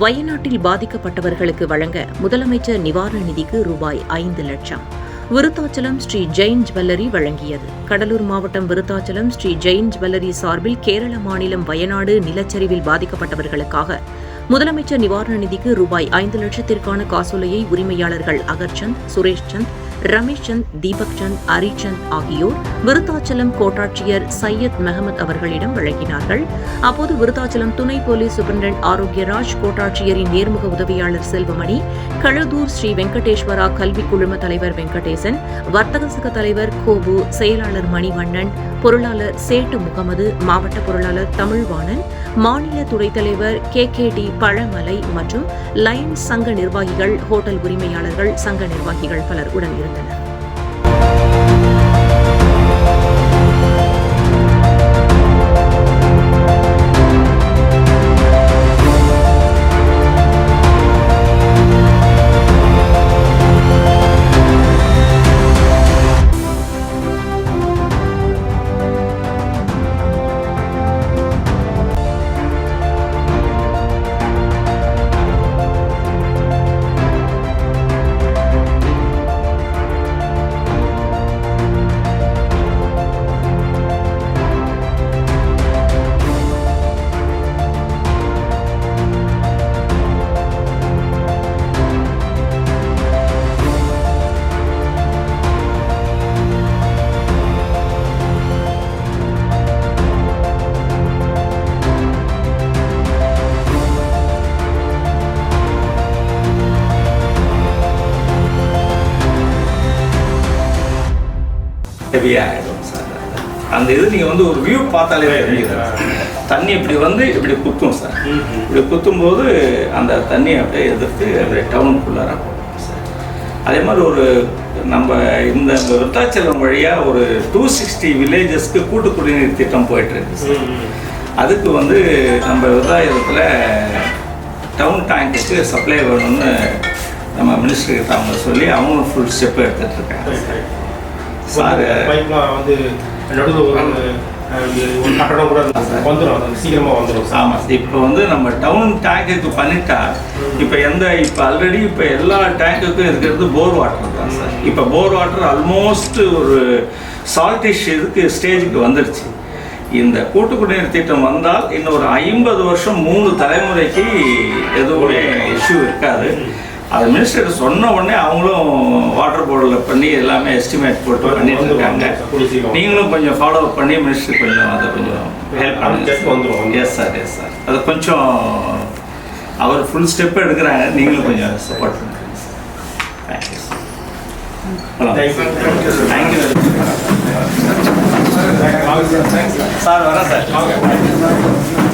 வயநாட்டில் பாதிக்கப்பட்டவர்களுக்கு வழங்க முதலமைச்சர் நிவாரண நிதிக்கு ரூபாய் 5 லட்சம். விருத்தாச்சலம் ஸ்ரீ ஜெயின் ஜுவல்லரி வழங்கியது. கடலூர் மாவட்டம் விருத்தாச்சலம் ஸ்ரீ ஜெயின் ஜுவல்லரி சார்பில் கேரள மாநிலம் வயநாடு நிலச்சரிவில் பாதிக்கப்பட்டவர்களுக்காக முதலமைச்சர் நிவாரண நிதிக்கு ரூபாய் 5 லட்சத்திற்கான காசோலையை உரிமையாளர்கள் அகர்சந்த், சுரேஷ்சந்த், ரமேஷ்சந்த், தீபக்சந்த், அரிச்சந்த் ஆகியோர் விருத்தாச்சலம் கோட்டாட்சியர் சையத் மெஹமத் அவர்களிடம் வழங்கினார்கள். அப்போது விருத்தாச்சலம் துணை போலீஸ் சூப்பரண்டன்ட் ஆரோக்கியராஜ், கோட்டாட்சியரின் நேர்முக உதவியாளர் செல்வமணி, களதூர் ஸ்ரீ வெங்கடேஸ்வரா கல்வி குழும தலைவர் வெங்கடேசன், வர்த்தக சங்க தலைவர் கோபு, செயலாளர் மணிவண்ணன், பொருளாளர் சேட்டு முகமது, மாவட்ட பொருளாளர் தமிழ்வாணன், மாநில துணைத் தலைவர் KKD பழமலை மற்றும் லயன்ஸ் சங்க நிர்வாகிகள், ஹோட்டல் உரிமையாளர்கள், சங்க நிர்வாகிகள் பலர் உடன் இருந்தனர். ஹெவியாகிடும் சார். அந்த இது நீங்கள் வந்து ஒரு வியூ பார்த்தாலே தெரியுது. தண்ணி இப்படி வந்து இப்படி குத்தும் சார். இப்படி குத்தும்போது அந்த தண்ணி அப்படியே எதிர்த்து அப்படியே டவுனுக்குள்ளார போகும் சார். அதே மாதிரி ஒரு நம்ம இந்த விருத்தாச்சலம் வழியாக ஒரு 260 வில்லேஜஸ்க்கு கூட்டு குடிநீர் திட்டம் போயிட்டுருக்கு சார். அதுக்கு வந்து நம்ம விவசாயத்தில் டவுன் டேங்குக்கு சப்ளை வேணும்னு நம்ம மினிஸ்டர்கிட்ட அவங்க சொல்லி அவங்க ஃபுல் ஸ்டெப் எடுத்துகிட்ருக்காங்க சார். பைப்லாம் வந்து நடுவில் ஒரு கட்டணம் கூட வந்துடும், சீக்கிரமாக வந்துடும். ஆமாம், இப்போ வந்து நம்ம டவுன் டேங்குக்கு பண்ணிட்டா இப்போ ஆல்ரெடி இப்போ எல்லா டேங்குக்கும் இருக்கிறது போர் வாட்டர் தான் சார். இப்போ போர் வாட்டர் ஆல்மோஸ்ட் ஒரு சால்டிஷ் ஸ்டேஜுக்கு வந்துடுச்சு. இந்த கூட்டு குடிநீர் திட்டம் வந்தால் இன்னொரு 50 வருஷம் 3 தலைமுறைக்கு எதுவுமே இஷ்யூ இருக்காது. அது மினிஸ்டர் சொன்ன உடனே அவங்களும் வாட்டர் போர்டில் பண்ணி எல்லாமே எஸ்டிமேட் போட்டு பண்ணிட்டு இருக்காங்க. நீங்களும் கொஞ்சம் ஃபாலோ அப் பண்ணி மினிஸ்டர் கொஞ்சம் அதை கொஞ்சம் ஹெல்ப் பண்ணுங்க. Yes sir, yes sir. அது கொஞ்சம் அவர் ஃபுல் ஸ்டெப் எடுக்கிறாங்க, நீங்களும் கொஞ்சம் சப்போர்ட் பண்ணுங்க சார். Thank you sir. வரேன் சார்.